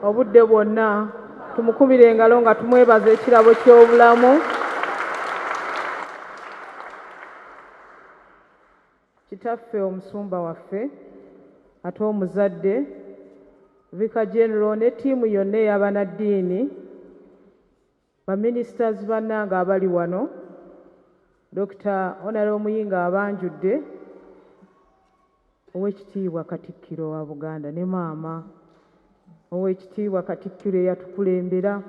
obudde bwonna tumukubire engalo nga tumwebaza ekirabo ky'obulamu. Kitaffe omusumba waffe ate omuzadde Vicar General ne ttiimu yonna ey'abanaddiini, baministers bannanga abali wano, Dr. Honorable Muyinga abanjudde, Oweekitiibwa Katikkiro wa Buganda ne maama Oweekitiibwa Katikkiro eyatukulembera,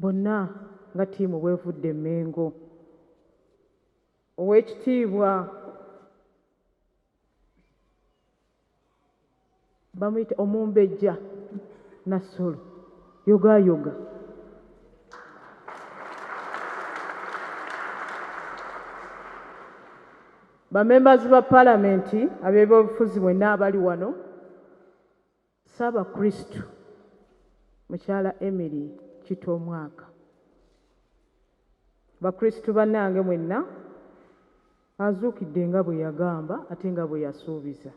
bonna nga ttiimu bwevudde Mmengo. Oweekitiibwa bamuyita Omumbejja Nassolo yoga. Bamembazi ba Paalamenti ab'ebyobufuzi mwenna abali wano, Ssaabakristu Mukyala Emily Kitomwaka, bakristu bannange mwenna, azuukidde nga bwe yagamba ate nga bwe yasuubiza.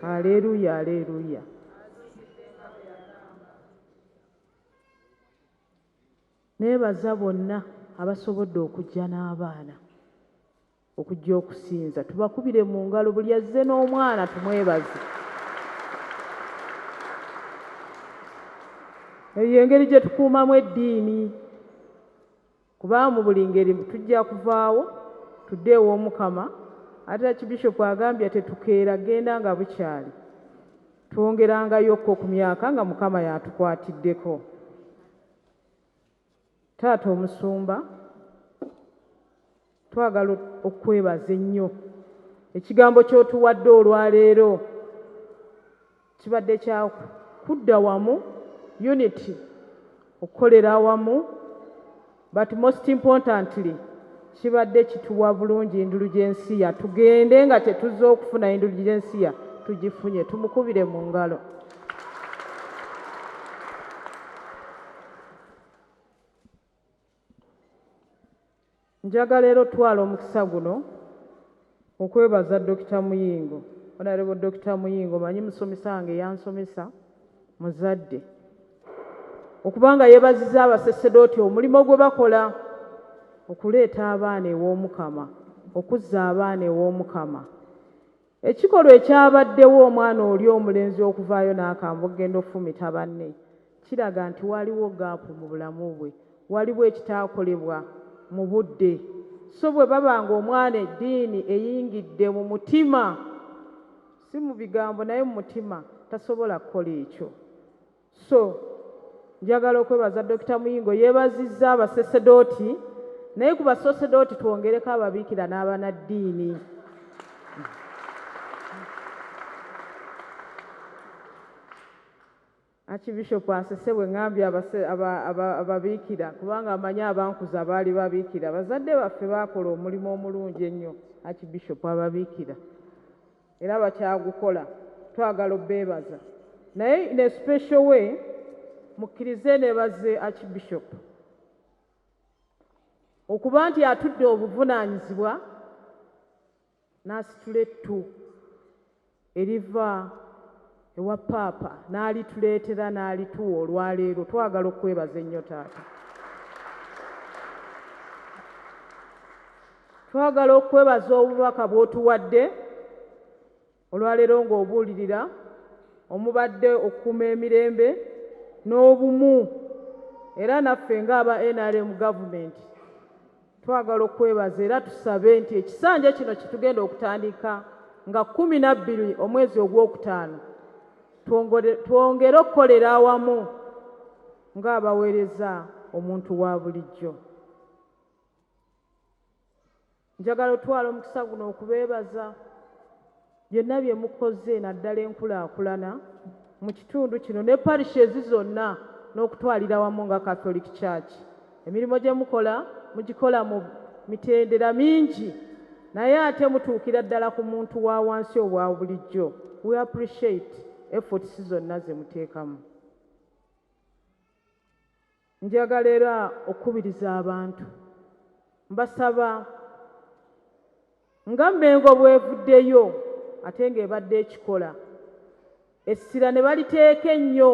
Aleluya, aleluya. Neebaza bonna abasobodde okujja n'abaana okujja okusinza, tubakubire mu ngalo, buli azze n'omwana tumwebaze. Eyo engeri gye tukuumamu eddiini, kubanga mu buli ngeri tujja kuvaawo tudde ew'Omukama. Ate Archbishop agambye tetukeera genda nga bukyali, twongerangayokko ku myaka nga Mukama yatukwatiddeko. Taata Omusumba, twagala okwebaza ennyo. Ekigambo ky'otuwadde olwaleero kibadde kya kudda wamu, unity, okukolera awamu, but most importantly kibadde kituwa bulungi indulgensiya. Tugende nga tetuzze okufuna indulgensiya, tugifunye. Tumukubire mu ngalo. Njagala leero twala omukisa guno okwebaza Dr. Muyingo, Honorable Dr. Muyingo, manyi musomesa wange yansomesa, muzadde, okubanga yeebazizza abasasedooti omulimu gwe bakola okuleeta abaana ew'Omukama, okuzza abaana ew'Omukama. Ekikolwa ekyabaddewo omwana oli omulenzi okuvaayo n'akamba okugenda okufumita banne kiraga nti waliwo gaapu mu bulamu bwe, waliwo ekitaakolebwa mu budde. So bwe babanga omwana eddiini eyingidde mu mutima, si mu bigambo naye mu mutima, tasobola kukola ekyo. So njagala okwebaza Dr. Muyingo, yeebazizza abasasedooti, naye ku basasedooti twongereko ababiikira n'abanaddiini. Archbishop asese bwe ngambye ababiikira, kubanga amanyi abankuza baali babiikira. Bazadde baffe baakola omulimu omulungi ennyo, Archbishop ababiikira, era bakyagukola. Twagala obbeebaza. Naye in a special way mukkirize neebaze Archbishop okuba nti atudde obuvunaanyizibwa n'asitula ettu eriva ewa Paapa n'alituleetera n'alituwa olwaleero. Twagala okwebaza ennyo taata. Twagala okwebaza obubaka bw'otuwadde olwaleero ng'obuulirira omubadde okukuuma emirembe n'obumu, era naffe ng'aba NRM gavumenti twagala okwebaza era tusabe nti ekisanja kino kitugenda okutandika nga 12 omwezi ogwokutaano twongere okukolera awamu ng'abaweereza omuntu wa bulijjo. Njagala otwala omukisa guno okubeebaza byonna bye mukoze, naddala enkulaakulana mu kitundu kino ne parishes zonna n'okutwalira wamu nga Catholic Church. Emirimu gye mukola mugikola mu mitendera mingi, naye ate mutuukira ddala ku muntu wa wansi obwa bulijjo. We appreciate efforts zonna ze muteekamu. Njagala era okubiriza abantu, mbasaba nga Mmengo bwevuddeyo ate ng'ebadde ekikola, essira ne baliteeka ennyo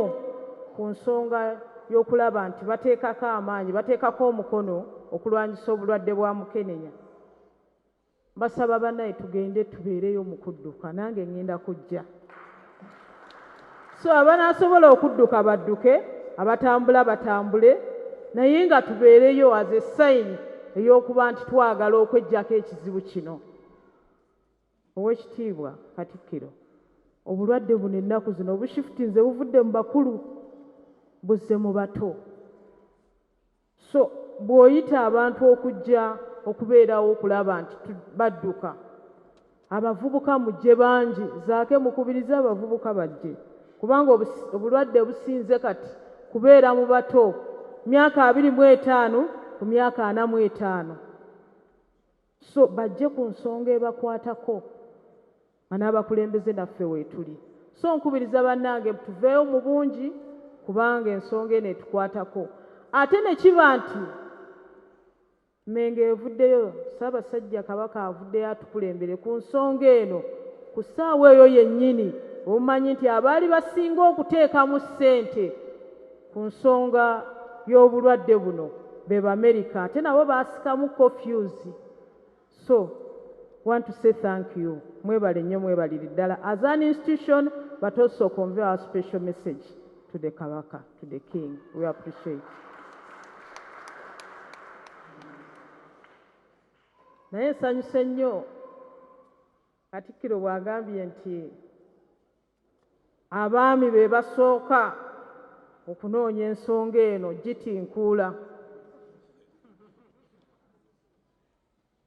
ku nsonga y'okulaba nti bateekako amaanyi, bateekako omukono okulwanyisa obulwadde bwa mukenenya. Basaba bannaye tugende tubeereyo mu kudduka, nange ngenda kujja. So abanaasobola okudduka badduke, abatambula batambule, naye nga tubeereyo as a sign ey'okuba nti twagala okweggyako ekizibu kino. Oweekitiibwa Katikkiro, obulwadde buno ennaku zino bushifutinze buvudde mu bakulu buzze mu bato. So bw'oyita abantu okujja okubeerawo okulaba nti badduka, abavubuka mujje bangi, zaake mukubirize abavubuka bajje, kubanga obulwadde businze kati kubeera mu bato myaka 25 ku myaka 45. So bajje ku nsonga ebakwatako, n'abakulembeze naffe weetuli. So nkubiriza bannange tuveeyo mu bungi kubanga ensonga eno etukwatako. Ate ne kiba nti Mmengo evuddeyo, Ssaabasajja Kabaka avuddeyo atukulembere ku nsonga eno ku ssaawa eyo yennyini, omumanyi nti abaali basinga okuteekamu ssente ku nsonga y'obulwadde buno be Bamerica, ate nabo baasikamu confuse. So want to say thank you. Mwebale nnyo, mwebalire ddala as an institution, but also convey our special message to the Kabaka, to the King. We appreciate. Naye nsanyuse nnyo Katikkiro bw'agambye nti abaami be basooka okunoonya ensonga eno gitinkuula.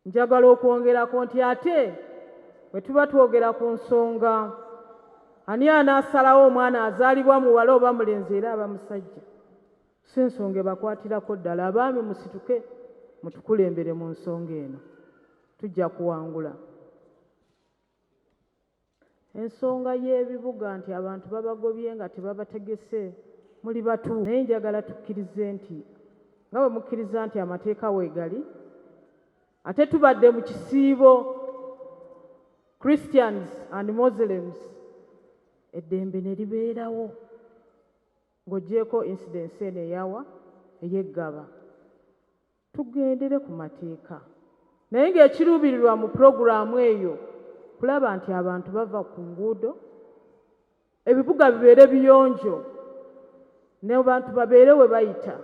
Njagala okwongerako nti ate bwe tuba twogera ku nsonga ani anaasalawo omwana azaalibwa muwala oba mulenzi era aba musajja, si ensonga ebakwatirako ddala. Abaami musituke mutukulembere mu nsonga eno, tujja kuwangula. Ensonga y'ebibuga nti abantu babagobye nga tebabategese muli batuufu, naye njagala tukkirize nti nga bwe mukkiriza nti amateeka weegali, ate tubadde mu kisiibo Christians and Muslims, eddembe ne libeerawo ng'oggyeko incidence eno eyawa ey'eggaba. Tugendere ku mateeka, naye ng'ekiruubirirwa mu puroguraamu eyo kulaba nti abantu bava ku nguudo, ebibuga bibeere biyonjo, n'abantu babeere we bayita,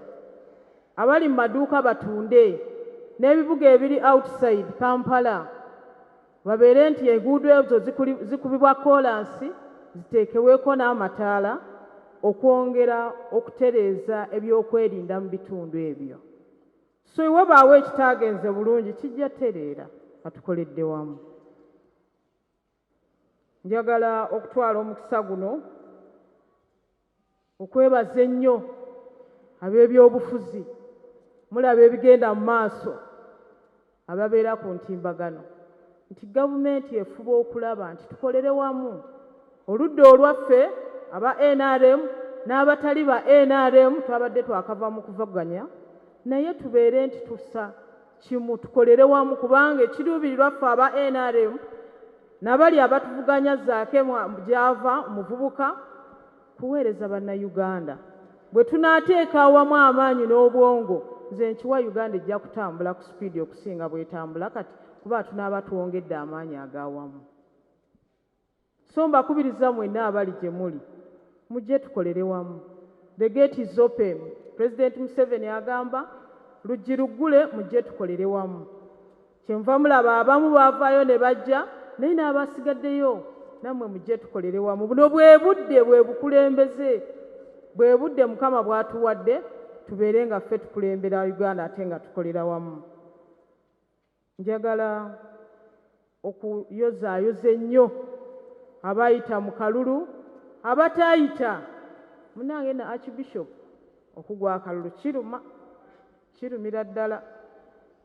abali mu maduuka batunde, n'ebibuga ebiri outside Kampala babeere nti enguudo ezo zikubibwa koolansi, ziteekeweko n'amataala okwongera okutereeza ebyokwerinda mu bitundu ebyo. So iwe baawe ekitaagenze bulungi kijja tereera, atukoledde wamu. Njagala okutwala omukisa guno okwebaza ennyo ab'ebyobufuzi, mulaba ebigenda mu maaso, ababeera ku ntimbagano, nti gavumenti efuba okulaba nti tukolere wamu. Oludda olwaffe aba NRM n'abatali ba NRM twabadde twakava mu kuvuganya, naye tubeere nti tussa kimu, tukolere wamu, kubanga ekiruubirirwa ffe aba NRM n'abali abatuvuganya zaake gyava omuvubuka kuweereza bannayuganda. Bwe tunaateeka awamu amaanyi n'obwongo, nze nkiwa Uganda ejja kutambula ku sipiidi okusinga bw'etambula kati, kuba tunaaba tuwongedde amaanyi ag'awamu. So mbakubiriza mwenna abali gye muli, mujje tukolere wamu. The gate is open. President Museveni agamba luggi luggule, mujje tukolere wamu. Kyenva mulaba abamu baavaayo ne bajja, naye n'abasigaddeyo nammwe mujje tukolere wamu. Buno bwe budde, bwe bukulembeze, bwe budde Mukama bw'atuwadde, tubeere nga ffe tukulembera Uganda ate nga tukolera wamu. Njagala okuyozaayoza ennyo abayita mu kalulu, abataayita. Munange na Archbishop okugwa akalulu kirumira ddala,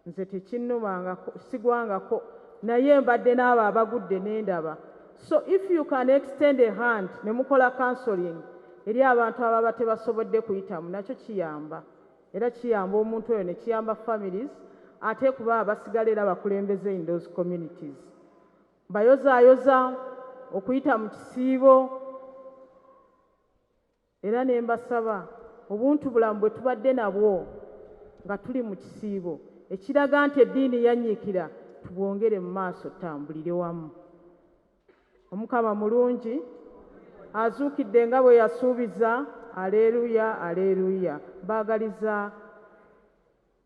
nze tekinnumangako, sigwangako, naye mbadde n'abo abagudde n'endaba. So if you can extend a hand ne mukola counseling eri abantu ababa tebasobodde kuyitamu, nakyo kiyamba, era kiyamba omuntu oyo ne kiyamba families, ate kuba abasigala era bakulembeze in those communities. Bayozaayoza okuyita mu kisiibo era ne mbasaba obuntu bulamu bwe tubadde nabwo nga tuli mu kisiibo ekiraga nti eddiini yanyiikira tubwongere mu maaso tutambulire wamu. Omukama mulungi, azuukidde nga bwe yasuubiza. Aleluya, aleluya. Baagaliza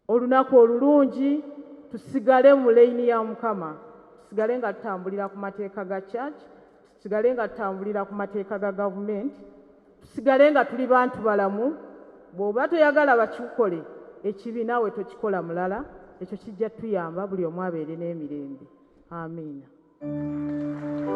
olunaku olulungi, tusigale mu leyini ya Mukama, tusigale nga tutambulira ku mateeka ga church, tusigale nga tutambulira ku mateeka ga gavumenti, tusigale nga tuli bantu balamu. Bw'oba toyagala bakikole ekibi naawe tokikola mulala, ekyo kijja tuyamba buli omu abeere n'emirembe. Amiina.